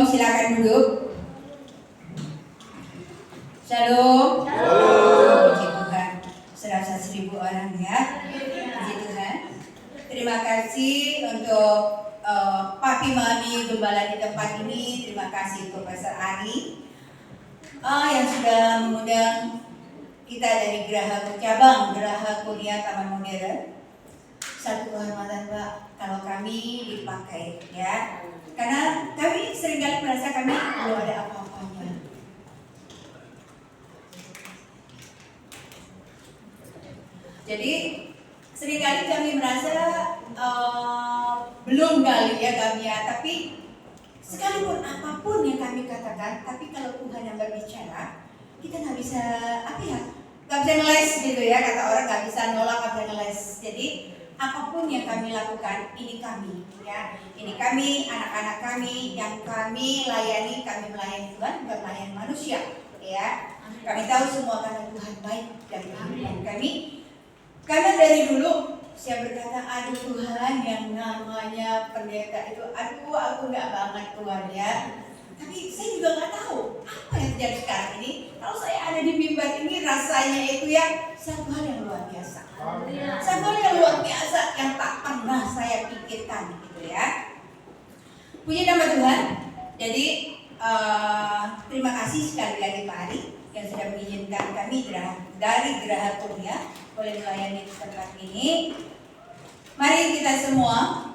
Shalom, silakan duduk. Shalom. Puji Tuhan. Serasa 1000 orang ya. Puji Tuhan. Terima kasih untuk Papi Mami Gembala di tempat ini. Terima kasih untuk Pastor Ari yang sudah mengundang kita dari Geraha Cabang Geraha Kuliah Taman Modern. Satu kehormatan Pak kalau kami dipakai ya. Karena kami seringkali merasa kami belum ada apa-apanya. Jadi seringkali kami merasa belum kali ya kami ya. Tapi sekalipun apapun yang kami katakan, tapi kalau Tuhan yang berbicara, kita nggak bisa nggak bisa ngeles gitu ya, kata orang nggak bisa nolak, nggak bisa ngeles. Jadi apapun yang kami lakukan, ini kami ya, ini kami, anak-anak kami yang kami layani, kami melayani Tuhan, bukan melayani manusia ya. Kami tahu semua karena Tuhan baik dari kehidupan kami. Karena dari dulu saya berkata, aduh Tuhan, yang namanya pendeta itu, aduh aku nggak banget Tuhan ya. Tapi saya juga nggak tahu apa yang terjadi sekarang ini. Kalau saya ada di mimbar ini, rasanya itu ya satu hal yang luar biasa. Satu hal yang luar biasa yang tak pernah saya pikirkan gitu ya. Puji nama Tuhan. Jadi terima kasih sekali lagi Pak Ari yang sudah mengizinkan kami dari Geraha Kuliah boleh melayani di tempat ini. Mari kita semua,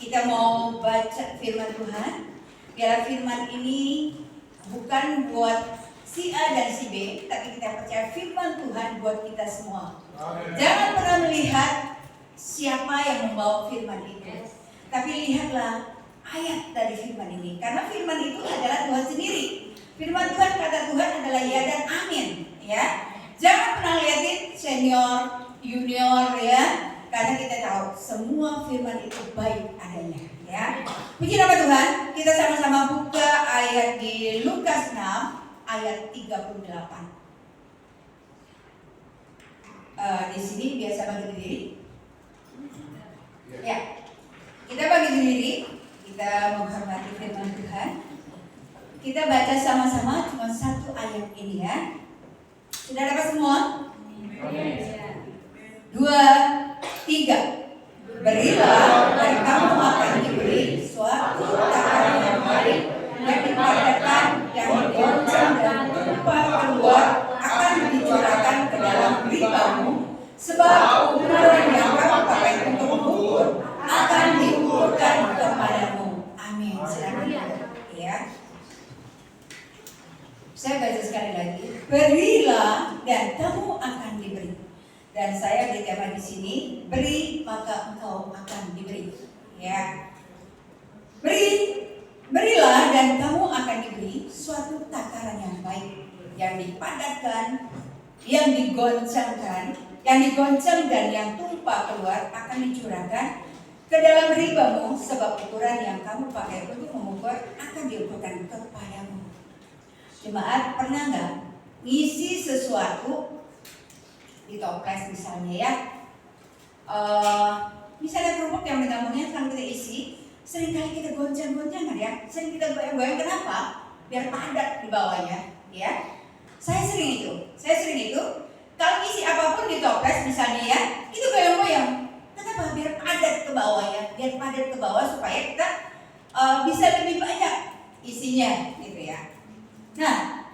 kita mau baca firman Tuhan. Biar firman ini bukan buat si A dan si B, tapi kita percaya firman Tuhan buat kita semua. Jangan pernah melihat siapa yang membawa firman itu, tapi lihatlah ayat dari firman ini. Karena firman itu adalah Tuhan sendiri. Firman Tuhan, kata Tuhan adalah ya dan amin ya. Jangan pernah lihatin senior, junior ya. Karena kita tahu semua firman itu baik adanya ya. Puji nama Tuhan. Kita sama-sama buka ayat di Lukas 6 ayat 38. Di sini biasa bagi diri. Ya. Kita bagi diri, kita menghormati firman Tuhan. Kita baca sama-sama cuma satu ayat ini ya. Sudah dapat semua? 2, 3. Berilah dan kamu akan diberi suatu takaran yang baik, yang dipadatkan, yang digoncang dan tumpah keluar akan dicurahkan ke dalam ribamu, sebab ukuran yang kamu pakai untuk mengukur akan diukurkan kepadamu. Amin. Silakan ya. Saya baca sekali lagi. Berilah dan kamu akan diberi. Dan saya beri tema di sini, beri maka engkau akan diberi. Ya. Berilah dan kamu akan diberi suatu takaran yang baik, yang dipadatkan, yang digoncangkan, dan yang tumpah keluar akan dicurahkan ke dalam ribamu, sebab ukuran yang kamu pakai untuk mengukur akan diukurkan kepadamu. Jemaat, pernah nggak ngisi sesuatu di toples misalnya ya, misalnya kerupuk yang benang-benang kan kita isi, seringkali kita goncang-goncangan ya, sering kita goyang-goyang. Kenapa? Biar padat di bawahnya ya. Saya sering itu kalau isi apapun di toples misalnya ya, itu goyang-goyang. Kenapa? Biar padat ke bawahnya, biar padat ke bawah supaya kita bisa lebih banyak isinya gitu ya. Nah,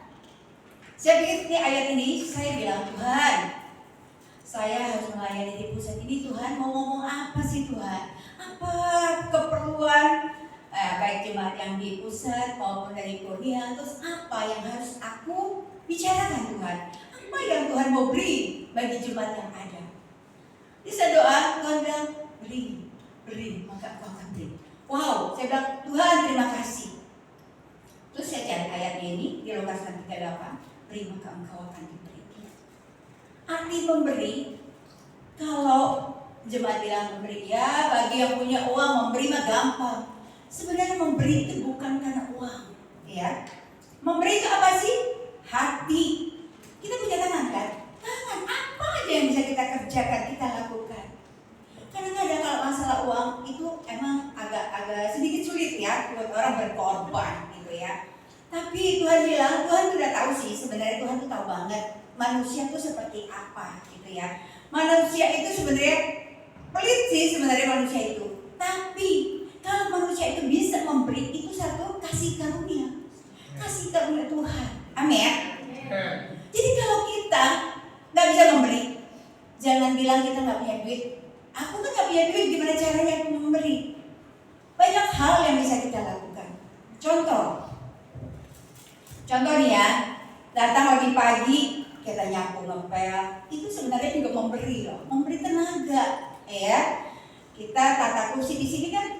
saya pikir ini ayat ini, saya bilang, Tuhan, saya harus melayani di pusat ini. Tuhan mau ngomong apa sih Tuhan? Apa keperluan baik jemaat yang di pusat maupun dari kuliah? Terus apa yang harus aku bicarakan Tuhan? Apa yang Tuhan mau beri bagi jemaat yang ada? Bisa doa, Tuhan bilang, beri, maka kau akan beri. Wow, saya bilang, Tuhan terima kasih. Terus saya cari ayatnya ini di Lukas 38, beri maka engkau akan diberi. Arti memberi, kalau jemaat bilang memberi, ya bagi yang punya uang memberi mah gampang. Sebenarnya memberi itu bukan karena uang, ya. Memberi itu apa sih? Hati. Kita punya tangan kan? Tangan, apa aja yang bisa kita kerjakan, kita lakukan. Kadang-kadang kalau masalah uang itu emang agak sedikit sulit ya buat orang berkorban. gitu ya. Tapi Tuhan bilang, Tuhan sudah tahu sih, sebenarnya Tuhan tuh tahu banget manusia tuh seperti apa gitu ya. Manusia itu sebenarnya pelit sih sebenarnya manusia itu. Tapi kalau manusia itu bisa memberi, itu satu kasih karunia Tuhan. Amin. Jadi kalau kita nggak bisa memberi, jangan bilang kita nggak punya duit. Aku kan nggak punya duit, gimana caranya aku memberi? Banyak hal yang bisa kita lakukan. Contoh nih ya, datang pagi-pagi kita nyapu ngepel, itu sebenarnya juga memberi loh, memberi tenaga, ya. Kita tata kursi di sini kan,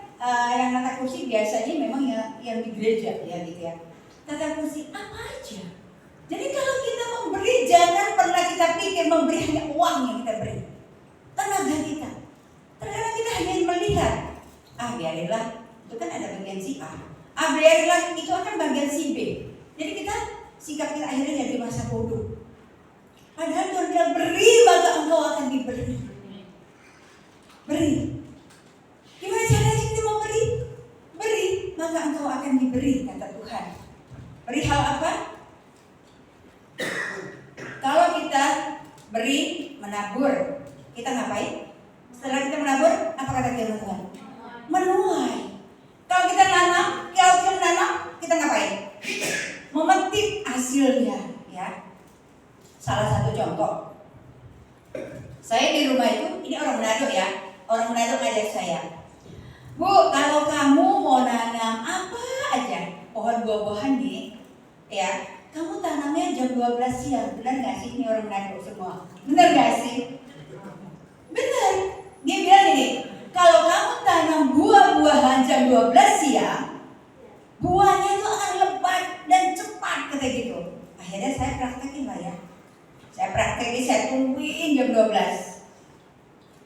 yang tata kursi biasanya memang yang di gereja ya gitu ya. Tata kursi apa aja. Jadi kalau kita memberi, jangan pernah kita pikir memberi hanya uang yang kita beri, tenaga kita. Terkadang kita hanya melihat, biarinlah, itu kan ada bagian si A. Biarinlah, itu akan bagian si B. Jadi sikap kita akhirnya jadi masa bodoh. Padahal Tuhan bilang, beri maka engkau akan diberi. Beri. Gimana caranya kita memberi? Beri maka engkau akan diberi, kata Tuhan. Beri hal apa? Kalau kita beri, menabur, kita ngapain? Setelah kita menabur, apa kata firman Tuhan? Menuai. Kalau kita menanam, kita ngapain? Memetik hasilnya, ya. Salah satu contoh, saya di rumah itu, ini orang Manado ya, orang Manado ngajak saya, Bu, kalau kamu mau nanam apa aja, pohon buah-buahan nih, ya, kamu tanamnya jam 12 siang, benar gak sih? Ini orang Manado semua, benar gak sih? Benar, dia bilang ini, kalau kamu tanam buah-buahan jam 12 siang, buahnya itu akan lebat dan cepat, kata gitu. Akhirnya saya praktekin lah ya. Saya praktekin, saya tungguin jam 12.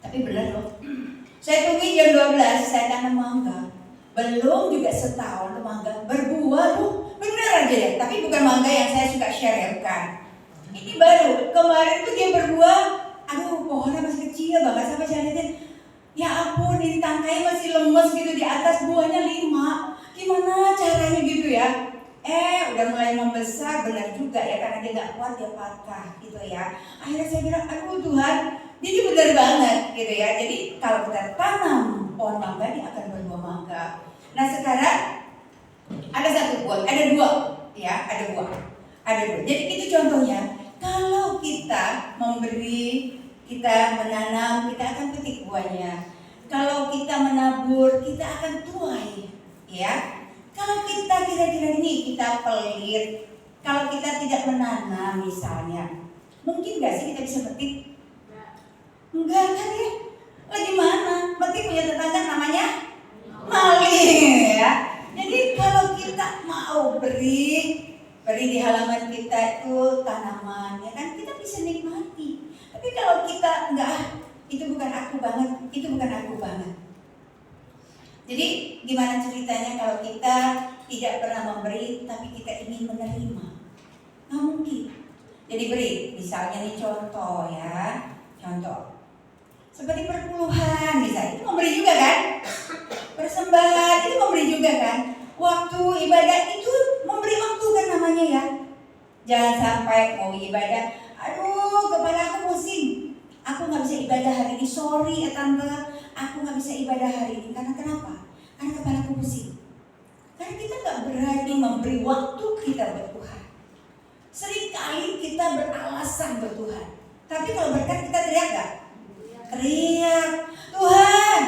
Tapi benar loh. Saya tungguin jam 12, saya tanam mangga. Belum juga setahun tuh mangga berbuah loh. Benar aja ya. Tapi bukan mangga yang saya suka share ya, bukan. Ini baru. Kemarin tuh dia berbuah. Aduh, pohonnya masih kecil banget sampai saya lihatin. Ya ampun, ini tangkai masih lemes gitu, di atas buahnya 5. Gimana caranya gitu ya? Udah mulai membesar, benar juga ya, karena dia gak kuat dia patah gitu ya. Akhirnya saya bilang, aduh Tuhan, jadi benar banget gitu ya. Jadi kalau kita tanam pohon mangga, dia akan berbuah mangga. Nah sekarang ada satu buah, ada dua ya, ada dua. Jadi itu contohnya, kalau kita memberi, kita menanam, kita akan petik buahnya. Kalau kita menabur, kita akan tuai, ya. Kalau kita kira-kira ini kita pelit, kalau kita tidak menanam misalnya, mungkin nggak sih kita bisa petik? Enggak kan ya? Lagi mana? Petik punya tetangga namanya maling, ya. Jadi kalau kita mau beri di halaman kita itu tanaman, ya kan, kita bisa nikmati. Tapi kalau kita enggak, itu bukan aku banget. Jadi gimana ceritanya kalau kita tidak pernah memberi tapi kita ingin menerima? Nggak mungkin. Jadi beri, misalnya nih contoh. Seperti perpuluhan misalnya, itu memberi juga kan? Persembahan itu memberi juga kan? Waktu ibadah itu memberi waktu kan namanya ya. Jangan sampai mau ibadah, aduh kepala aku pusing, aku nggak bisa ibadah hari ini, sorry ya tante, aku nggak bisa ibadah hari ini. Karena kenapa? Karena kepala aku pusing. Karena kita nggak berani memberi waktu kita buat Tuhan. Seringkali kita beralasan buat Tuhan. Tapi kalau berkat kita teriak nggak? Teriak, Tuhan,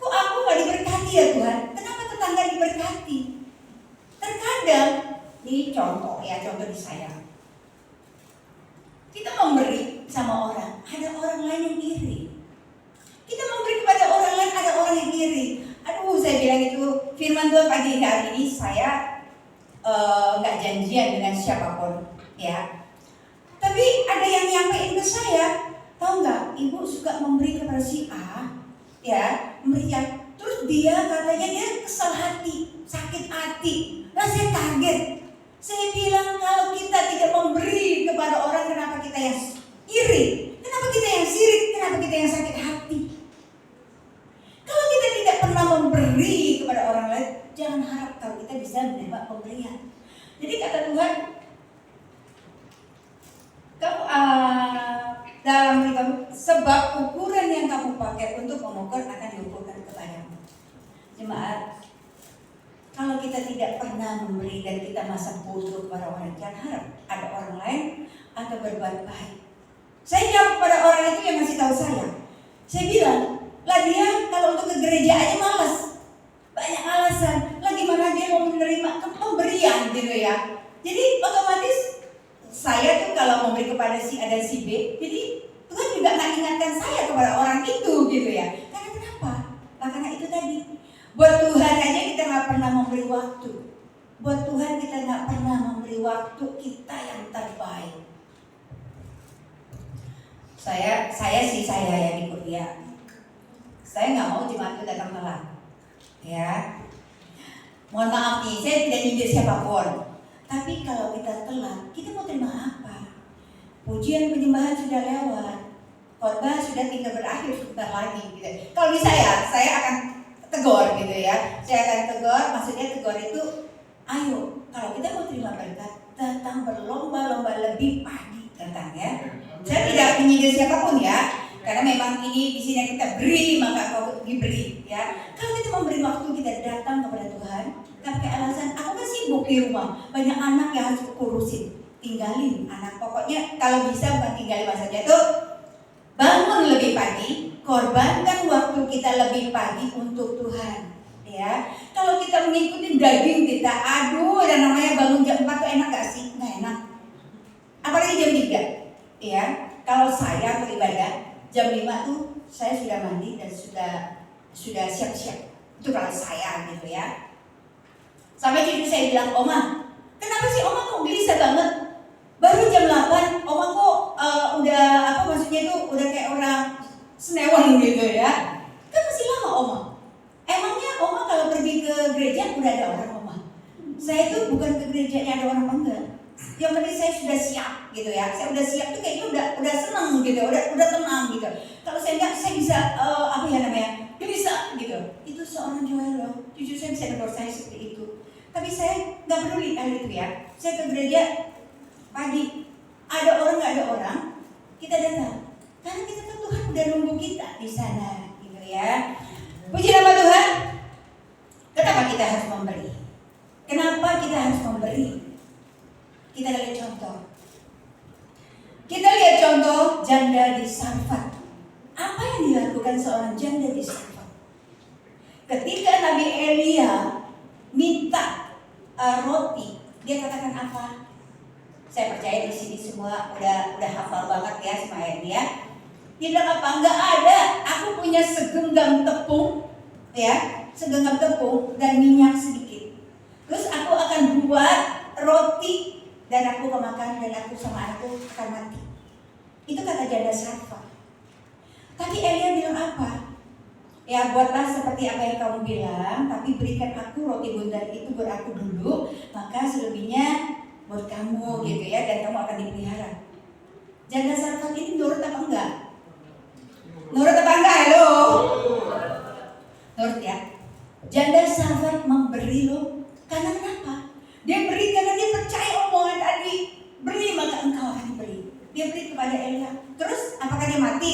kok aku nggak diberkati ya Tuhan? Kenapa tetangga diberkati? Terkadang, ini contoh di saya. Kita memberi sama orang, ada orang lain yang iri. Kita memberi kepada orang lain, ada orang yang iri. Aduh, saya bilang itu firman Tuhan pagi hari ini saya nggak janjian dengan siapapun, ya. Tapi ada yang nyampein ke saya, tahu nggak? Ibu suka memberi kepada si A, ya, memberikan. Terus dia katanya dia kesal hati, sakit hati. Nah saya kaget. Saya bilang kalau kita tidak memberi kepada orang, kenapa kita yang iri? Kenapa kita yang sirik? Kenapa kita yang sakit hati? Kalau kita tidak pernah memberi kepada orang lain, jangan harap kalau kita bisa menerima pemberian. Jadi kata Tuhan, kamu dalam kamu, sebab ukuran yang kamu pakai untuk mengukur akan diukurkan kepadamu. Jemaat, kalau kita tidak pernah memberi dan kita masa bodoh kepada orang, jangan harap ada orang lain atau berbuat baik. Saya jawab kepada orang itu yang masih tahu saya bilang, lah dia kalau untuk ke gereja aja malas, banyak alasan, lah gimana dia mau menerima pemberian gitu ya. Jadi otomatis saya tuh kalau memberi kepada si A dan si B, jadi Tuhan juga nggak ingatkan saya kepada orang itu gitu ya. Karena kenapa? Nah, karena itu tadi, buat Tuhan aja kita nggak pernah memberi waktu. Buat Tuhan kita nggak pernah memberi waktu kita yang terbaik. Saya ya di kuliah. Saya nggak mau jemaat itu datang telat. Ya, mohon maaf nih, saya tidak nyindir siapapun. Tapi kalau kita telat, kita mau terima apa? Pujian penyembahan sudah lewat, khotbah sudah tinggal berakhir sebentar lagi. Gitu. Kalau bisa ya, saya akan tegur gitu ya. Saya akan tegur, maksudnya tegur itu, ayo kalau kita mau terima berkat, datang berlomba-lomba lebih pagi datang ya. Saya tidak menyindir siapapun ya, karena memang ini di sini kita beri maka kau diberi ya. Kalau kita memberi waktu kita datang kepada Tuhan, gak pakai alasan aku kan sibuk di rumah, banyak anak yang harus kurusin, tinggalin anak. Pokoknya kalau bisa bukan tinggalin saja tuh, bangun lebih pagi, korbankan waktu kita lebih pagi untuk Tuhan ya. Kalau kita mengikuti daging kita, aduh, dan namanya bangun jam 4 tuh enak gak sih? Nggak enak, apalagi jam 3 ya. Kalau saya beribadah jam 5 tuh saya sudah mandi dan sudah siap-siap. Itu kalau saya gitu ya. Sampai cucu saya bilang, Oma, kenapa sih Oma kok gelisah banget? Baru jam 8, Oma kok udah maksudnya itu udah kayak orang senewan gitu ya. Kan masih lama Oma. Emangnya Oma kalau pergi ke gereja udah ada orang Oma? Saya itu bukan ke gerejanya ada orang enggak. Yang penting saya sudah siap gitu ya. Saya udah siap tuh kayaknya udah senang gitu, udah tenang gitu. Kalau saya enggak, saya bisa bisa gitu. Itu seorang Joel loh. Jujur saya bisa negur saya seperti itu. Tapi saya nggak peduli hal itu ya. Saya ke gereja pagi, ada orang nggak ada orang, kita datang. Karena kita kan Tuhan udah nunggu kita di sana gitu ya. Puji nama Tuhan. Kenapa kita harus memberi? Kenapa kita harus memberi? Kita lihat contoh. Kita lihat contoh janda di Sarfat. Apa yang dilakukan seorang janda di Sarfat? Ketika Nabi Elia minta roti, dia katakan apa? Saya percaya di sini semua udah hafal banget ya sama Elia. Dia bilang apa? Enggak ada. Aku punya segenggam tepung, ya, segenggam tepung dan minyak sedikit. Terus aku akan buat roti dan aku kemakan dan aku sama anakku akan mati. Itu kata janda Sarfat. Tapi Elia bilang apa? Ya buatlah seperti apa yang kamu bilang, tapi berikan aku roti bundar itu buat aku dulu, maka selebihnya buat kamu gitu ya, dan kamu akan dipelihara. Janda Sarfat ini nurut apa enggak? Nurut apa enggak? Halo? Nurut ya. Janda Sarfat memberi loh. Karena kenapa? Dia beri karena dia percaya omongan tadi. Beri maka engkau akan diberi. Dia beri kepada Elia. Terus apakah dia mati?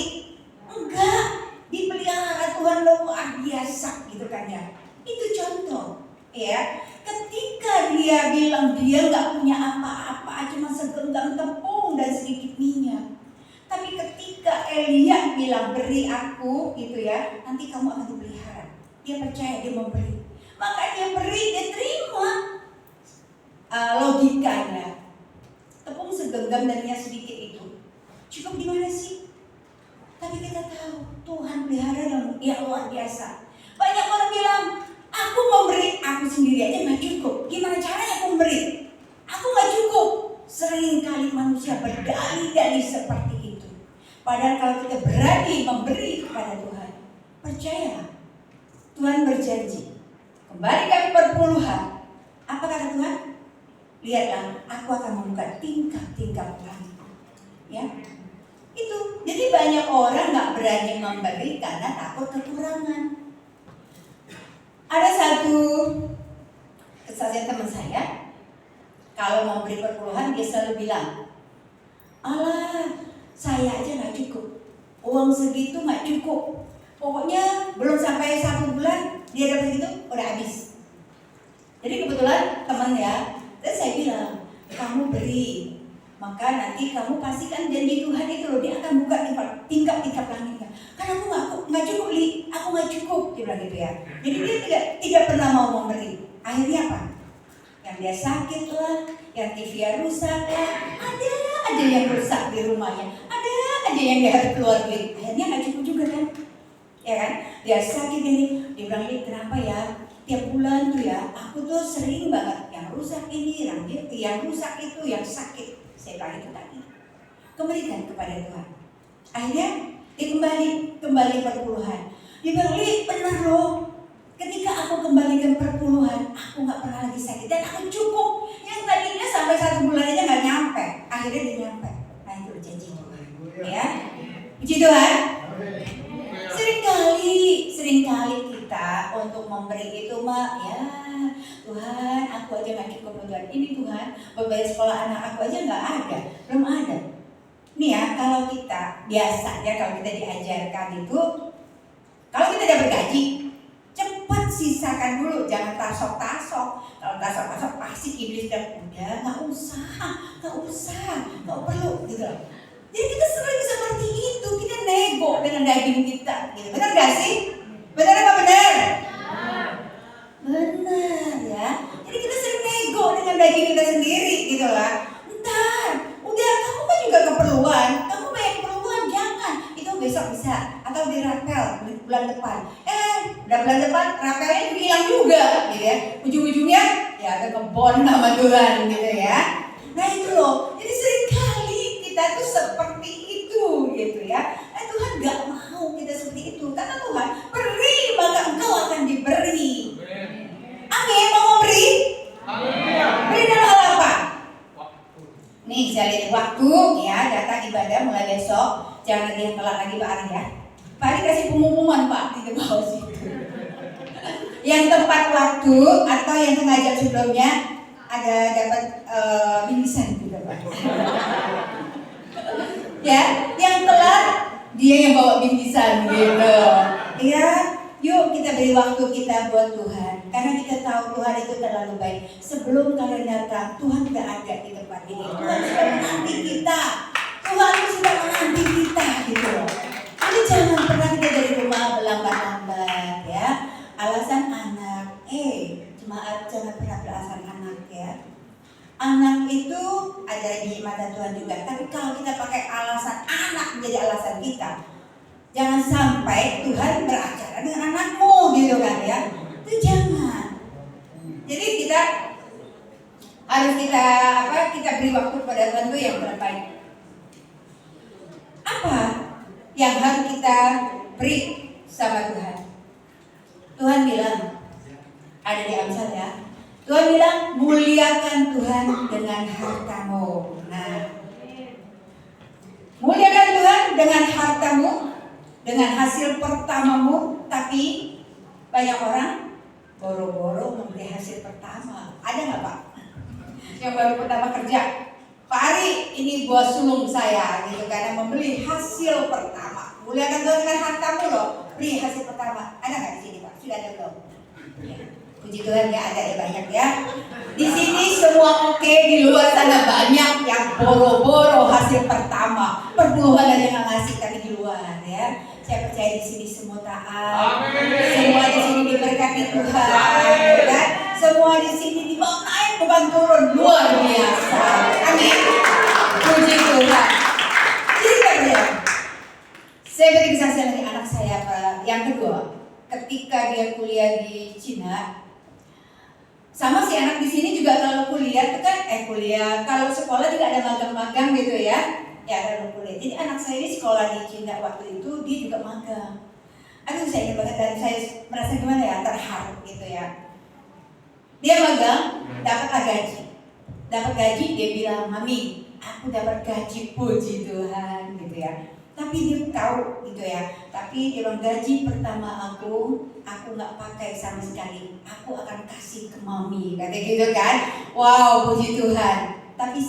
Enggak. Dipelihara Tuhan luar biasa gitu kan ya. Itu contoh ya. Ketika dia bilang dia nggak punya apa-apa, cuma segenggam tepung dan sedikit minyak. Tapi ketika Elia bilang beri aku gitu ya, nanti kamu akan dipelihara. Dia percaya, dia memberi. Maka dia beri, dia terima. Logikanya tepung segenggam dan minyak sedikit itu cukup gimana sih? Tapi kita tahu Tuhan pelihara yang luar biasa. Banyak orang bilang, aku memberi, aku sendiri aja gak cukup. Gimana caranya aku memberi? Aku gak cukup. Sering kali manusia berdalih-dalih seperti itu. Padahal kalau kita berani memberi kepada Tuhan, percayalah, Tuhan berjanji. Kembali kami perpuluhan. Apa kata Tuhan? Lihatlah, aku akan membuka tingkap-tingkap langit. Ya, itu. Jadi banyak orang gak berani memberi karena takut kekurangan. Ada satu kesaksian teman saya, kalau mau beri perpuluhan dia selalu bilang, alah saya aja nggak cukup, uang segitu nggak cukup, pokoknya belum sampai 1 bulan dia dapat segitu udah habis. Jadi kebetulan teman ya, dan saya bilang, kamu beri, maka nanti kamu pastikan janji Tuhan itu loh, dia akan buka tingkap-tingkap langitnya. Karena aku nggak cukup, Li, aku nggak cukup, dia bilang gitu ya. Jadi dia tidak pernah mau memberi. Akhirnya apa? Yang dia sakit lah, yang TV-nya rusak lah, ada aja yang rusak di rumahnya, ada aja yang dia harus keluar duit. Akhirnya nggak cukup juga kan? Ya kan? Dia sakit ini, dia bilang, Li, kenapa ya? Tiap bulan tuh ya, aku tuh sering banget yang rusak ini, yang rusak itu, yang sakit. Saya bilang itu tadi. Kembalikan kepada Tuhan. Akhirnya dia kembali perpuluhan. Dia bilang, Li, benar loh. Ketika aku kembalikan perpuluhan, aku nggak pernah lagi sakit dan aku cukup. Yang tadinya sampai 1 bulan aja nggak nyampe, akhirnya dia nyampe. Nah itu janji Tuhan. Ya, puji Tuhan. Seringkali kita untuk memberi itu mah ya Tuhan, aku aja nggak cukup Tuhan. Ini Tuhan, beban sekolah anak aku aja nggak ada, belum ada. Nih ya, kalau kita biasanya kalau kita diajarkan itu, kalau kita dapat gaji, cepat sisakan dulu, jangan tasok-tasok. Kalau tasok-tasok pasti iblis bilang udah nggak usah, nggak perlu gitu loh. Jadi kita sering seperti itu, kita nego dengan daging kita, gitu. Benar gak sih? Benar apa benar? Benar ya. Jadi kita sering nego dengan daging kita sendiri, gitu lah. Entar, udah kamu kan juga keperluan, kamu banyak keperluan, jangan. Itu besok bisa, atau dirapel bulan depan. Udah bulan depan rapelnya juga hilang juga, gitu ya. Ujung-ujungnya ya ada kebon sama Tuhan, gitu ya. Nah itu loh. Jadi seringkali kita tuh seperti itu gitu ya. Tuhan gak mau kita seperti itu. Kata Tuhan, beri maka engkau akan diberi. Amin. Mau beri? Beri dalam hal apa? Nih saya lihat waktu ya, datang ibadah mulai besok. Jangan dia telat lagi Pak Ari ya. Pak Ari kasih pengumuman Pak di bawah situ. Yang tepat waktu atau yang setengah jam sebelumnya ada dapat bingkisan juga Pak. Ya, yang telat dia yang bawa bingkisan gitu. Ya, yuk kita beri waktu kita buat Tuhan. Karena kita tahu Tuhan itu terlalu baik. Sebelum kalian datang, Tuhan sudah ada di tempat ini. Tuhan sudah menanti kita. Tuhan sudah menanti kita gitu loh. Jadi jangan pernah kita dari rumah berlambat-lambat ya. Alasan anak, jemaat jangan pernah beralasan anak ya. Anak itu ada di mata Tuhan juga. Tapi kalau kita pakai alasan anak menjadi alasan kita, jangan sampai Tuhan beracara dengan anakmu gitu kan ya. Itu jangan. Jadi kita harus kita beri waktu kepada Tuhan itu yang terbaik. Apa yang harus kita beri sama Tuhan? Tuhan bilang, ada di Amsal ya. Tuhan bilang, muliakan Tuhan dengan hartamu. Nah, muliakan Tuhan dengan hartamu, dengan hasil pertamamu. Tapi banyak orang boro-boro membeli hasil pertama. Ada nggak Pak? Yang baru pertama kerja, Pak Ari, ini buat sulung saya, gitu karena membeli hasil pertama. Muliakan Tuhan dengan hartamu loh, beri hasil pertama. Ada nggak di sini Pak? Sudah ada belum? Ya. Puji Tuhan ya, ada ya banyak ya. Di sini semua oke, di luar sana banyak yang boro-boro hasil pertama. Perpuluhan ada yang ngasih tapi di luar ya. Saya percaya di sini semua taat. Semua di sini diberkati Tuhan. Ya. Semua di sini dibawa naik bukan turun, luar biasa. Amin. Puji Tuhan. Jadi ya, saya beri kesaksian dari anak saya yang kedua. Ketika dia kuliah di Cina. Sama si anak di sini juga kalau kuliah itu kan kalau sekolah juga ada magang-magang gitu ya. Ya kalau kuliah. Jadi anak saya ini sekolah di Cina waktu itu dia juga magang. Aduh saya ingat banget dan saya merasa gimana ya, terharu gitu ya. Dia magang, dapatlah gaji. Dapat gaji dia bilang, "Mami, aku dapat gaji, puji Tuhan," gitu ya. Tapi dia tahu gitu ya. Tapi dia bilang gaji pertama aku nggak pakai sama sekali. Aku akan kasih ke mami, kata gitu kan. Wow, puji Tuhan. Tapi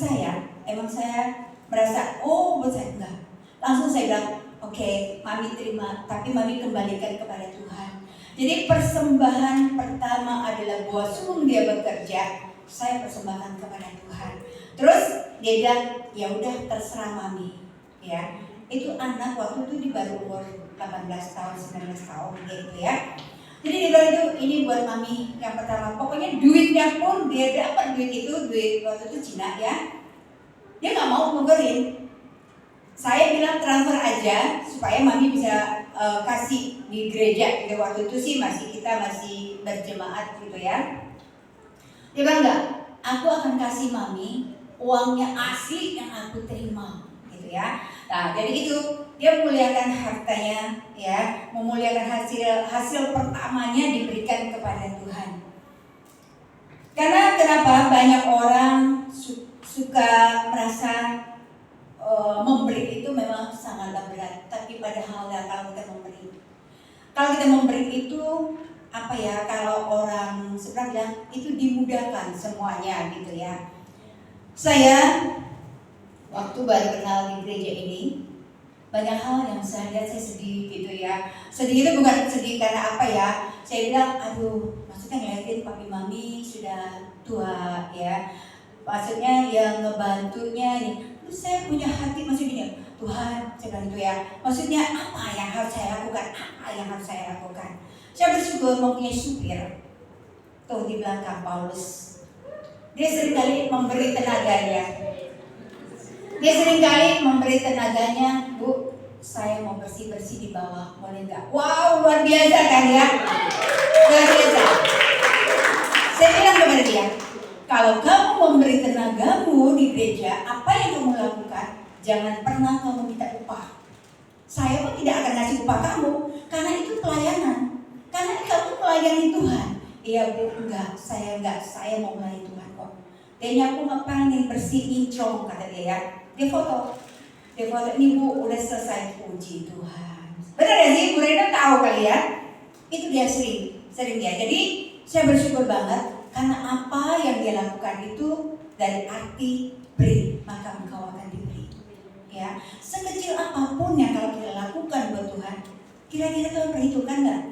emang saya merasa, buat saya enggak. Langsung saya bilang, oke, mami terima, tapi mami kembalikan kepada Tuhan. Jadi persembahan pertama adalah buat sebelum dia bekerja, saya persembahkan kepada Tuhan. Terus dia bilang, ya udah terserah mami, ya. Itu anak waktu itu di baru umur 18 tahun, 19 tahun gitu ya. Jadi dia bilang itu ini buat mami yang pertama. Pokoknya duitnya pun dia dapat duit waktu itu Cina ya. Dia nggak mau nukerin. Saya bilang transfer aja supaya mami bisa kasih di gereja gitu. Waktu itu sih kita masih berjemaat gitu ya. Dia bilang enggak, aku akan kasih mami uangnya asli yang aku terima gitu ya. Nah, jadi itu dia memuliakan hartanya ya, memuliakan hasil pertamanya diberikan kepada Tuhan. Karena kenapa banyak orang suka merasa memberi itu memang sangatlah berat, tapi padahal kalau kita memberi itu kalau orang sebenarnya bilang itu dimudahkan semuanya gitu ya. Saya waktu baru kenal di gereja ini, banyak hal yang saya lihat saya sedih gitu ya. Sedih itu bukan sedih karena saya bilang maksudnya ngeliatin papi mami sudah tua ya. Maksudnya yang ngebantunya nih. Terus saya punya hati maksudnya Tuhan, saya bilang itu ya. Maksudnya apa yang harus saya lakukan? Saya bersyukur mempunyai supir. Tuh di belakang Paulus. Dia seringkali memberi tenaganya. Bu, saya mau bersih-bersih di bawah, boleh nggak? Wow, luar biasa kan ya? Luar biasa. Saya bilang kepada dia, kalau kamu memberi tenagamu di gereja, apa yang kamu lakukan? Jangan pernah kamu minta upah. Saya pun tidak akan ngasih upah kamu, karena itu pelayanan. Karena kamu melayani Tuhan. Iya Bu, saya mau melayani Tuhan kok. Dia nyapu ngepel bersihin incong, kata dia ya. Dia foto ini Bu, udah selesai, puji Tuhan. Benar ya sih, Bu Rena tahu kali ya. Itu dia sering dia. Jadi saya bersyukur banget karena apa yang dia lakukan itu dari arti beri, maka engkau akan diberi. Ya, sekecil apapun yang kalau kita lakukan buat Tuhan, kira-kira Tuhan perhitungkan nggak?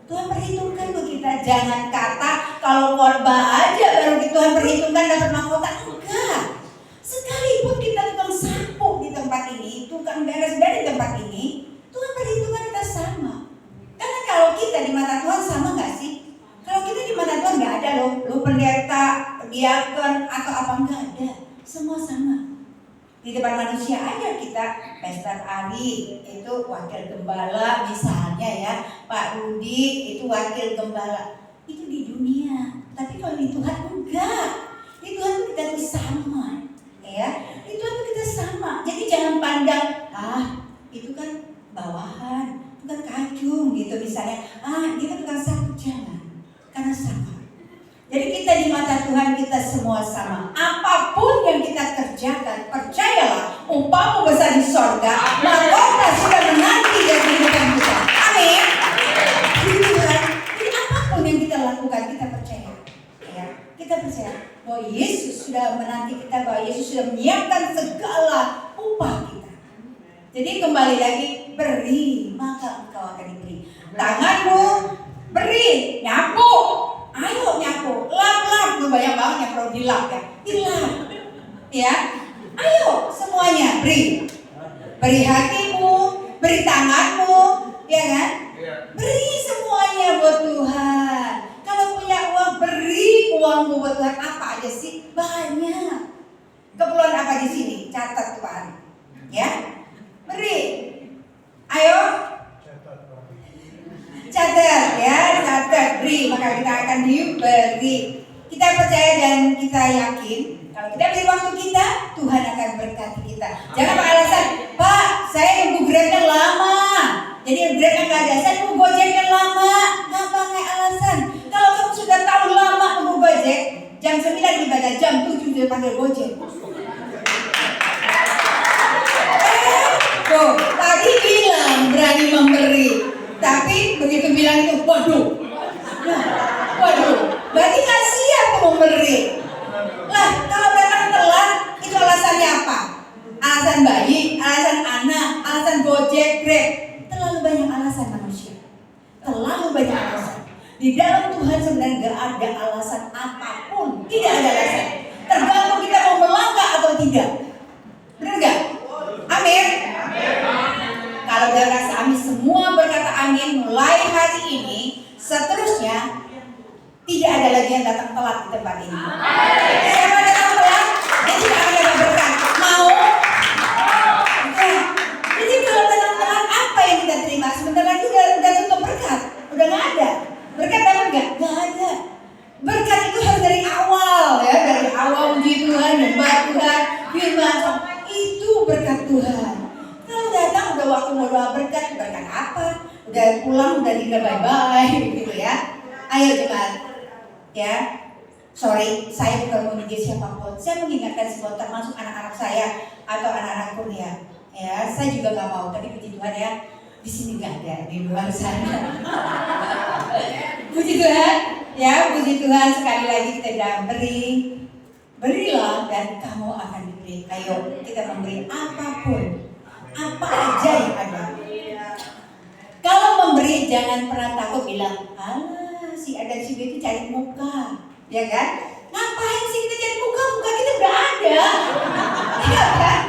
Tuhan perhitungkan buat kita. Jangan kata kalau khotbah aja baru Tuhan perhitungkan dapat mahkota. Enggak. Sekalipun kita tukang sapu di tempat ini, tukang beres-beres di tempat ini, Tuhan perhitungkan kita sama. Karena kalau kita di mata Tuhan sama nggak sih? Kalau kita di mata Tuhan nggak ada lo pendeta, diakon atau apa, nggak ada. Semua sama. Di depan manusia aja kita, Pastor Ari itu wakil gembala misalnya ya, Pak Rudi itu wakil gembala. Itu di dunia. Tapi kalau di Tuhan enggak. Di Tuhan kita tuh sama. Ya, di Tuhan kita sama. Jadi jangan pandang, itu kan bawahan, itu kan kacung gitu misalnya. Dia kan tukang sapu, jangan. Karena sama. Jadi kita di mata Tuhan kita semua sama. Apapun yang kita kerjakan, percayalah upamu besar di sorga. Mahkota sudah menanti dari kehidupan kita. Amin. Jadi apapun yang kita lakukan kita percaya. Ya, kita percaya bahwa Yesus sudah menanti kita, bahwa Yesus sudah menyiapkan segala upah kita. Jadi kembali lagi, beri maka engkau akan diberi. Tanganmu beri, nyapu. Ayo nyapu, lap, tuh banyak banget yang perlu dilap ya. Dilap, ya. Ayo semuanya beri hatimu, beri tanganmu, ya kan? Beri semuanya buat Tuhan. Kalau punya uang, beri uangmu buat Tuhan. Apa aja sih? Banyak. Keperluan apa di sini? Catat tuh Pak Ari, ya. Beri. Ayo. Catat, beri, maka kita akan diberi. Kita percaya dan kita yakin kalau kita beri waktu kita, Tuhan akan berkati kita. Jangan pakai alasan, Pak, saya nunggu Grab-nya lama, jadi Grab-nya nggak ada, saya nunggu Gojek-nya lama. Nggak pakai alasan. Kalau kamu sudah tahu lama nunggu Gojek, jam 9 ibadah, jam 7 sudah panggil Gojek. Tuh, berani memberi. Tapi begitu bilang itu, waduh, berarti nggak siap memberi. Lah, kalau datang telat, itu alasannya apa? Alasan bayi, alasan anak, alasan Gojek, Grab. Terlalu banyak alasan manusia. Terlalu banyak alasan. Di dalam Tuhan sebenarnya nggak ada alasan apapun. Tidak ada alasan. Tergantung kita mau melangkah atau tidak. Benar nggak? Amin. Kalau udah rasa amin, semua berkata amin mulai hari ini, seterusnya tidak ada lagi yang datang telat di tempat ini. Siapa datang telat? Dia tidak akan ada berkat. Mau? Jadi kalau datang telat, apa yang kita terima? Sebentar lagi udah tutup berkat. Udah nggak ada. Berkat dapat nggak? Nggak ada. Berkat itu harus dari awal ya, dari awal puji Tuhan, nyembah Tuhan, firman itu berkat Tuhan. Kalau datang udah waktu mau doa berkat apa? Udah pulang udah tinggal bye-bye gitu ya. Ayo jemaat ya. Sorry, saya bukan mau menjadi siapapun. Saya mengingatkan semua termasuk anak-anak saya atau anak-anak kuliah. Ya, saya juga nggak mau, tapi puji Tuhan ya. Di sini nggak ada, di luar sana. Puji Tuhan, ya puji Tuhan, sekali lagi kita bilang berilah dan kamu akan diberi. Ayo kita memberi apapun, apa aja yang ada. Kalau memberi jangan pernah takut bilang, si A dan si B itu cari muka, ya kan? Ngapain sih kita cari muka? Muka kita udah ada, ya kan?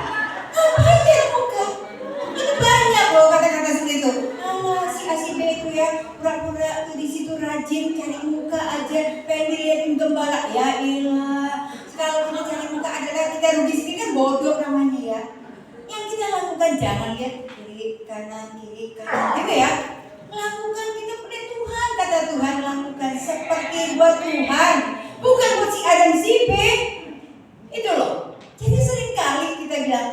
Ngapain cari muka? Itu banyak loh kata-kata seperti itu. Si A si B itu ya pura-pura tuh di situ rajin cari muka aja, pengen dilihatin gembala. Ya ilah, kalau kita cari muka adalah kita rugi sendiri kan bodoh namanya ya. Yang kita lakukan jangan lihat kiri kanan, gitu ya. Lakukan kita punya Tuhan, kata Tuhan lakukan seperti buat Tuhan, bukan buat si A dan si B. Itu loh. Jadi seringkali kita bilang,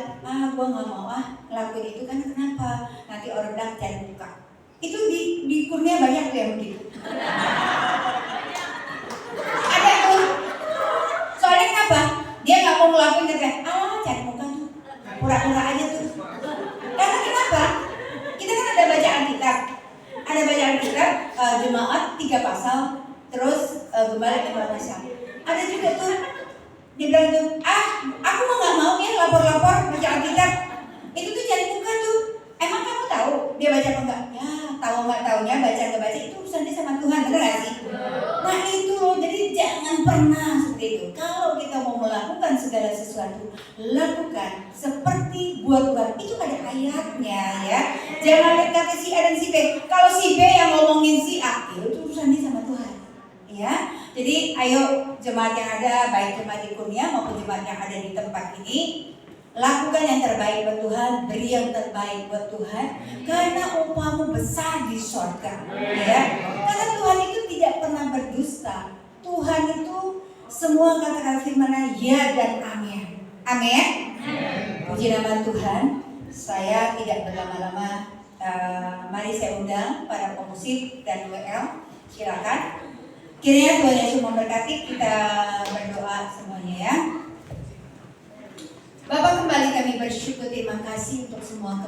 gua nggak mau ngelakuin itu kan kenapa? Nanti orang bilang cari muka. Itu di Kurnia banyak tuh yang begitu. Ada tuh. Soalnya kenapa? Dia nggak mau ngelakuin katanya, cari muka tuh, pura-pura aja tuh. Karena kenapa? Kita kan ada baca Alkitab. Ada baca Alkitab, jemaat 3 pasal, terus gembala 5 pasal. Ada juga tuh, dia bilang tuh, aku mah nggak mau ya lapor-lapor baca Alkitab. Itu tuh cari muka tuh. Emang kamu tahu dia baca apa enggak? Ya, tahu nggak taunya baca nggak baca itu urusannya sama Tuhan, benar nggak sih? Nah itu loh, jadi jangan pernah seperti itu. Kalau kita mau melakukan segala sesuatu, lakukan seperti buat Tuhan. Itu ada ayatnya ya. Jangan kata si A dan si B. Kalau si B yang ngomongin si A, itu urusannya sama Tuhan. Ya, jadi ayo jemaat yang ada, baik jemaat di Kurnia maupun jemaat yang ada di tempat ini, lakukan yang terbaik buat Tuhan, beri yang terbaik buat Tuhan, karena upamu besar di surga. Ya, karena Tuhan itu tidak pernah berdusta. Tuhan itu semua kata-kata firman-Nya ya dan amin. Amin. Puji nama Tuhan. Saya tidak berlama-lama. Mari saya undang para pemusik dan WL. Silakan. Kiranya Tuhan Yesus memberkati. Kita berdoa semuanya ya. Bapak, kembali kami bersyukur, terima kasih untuk semua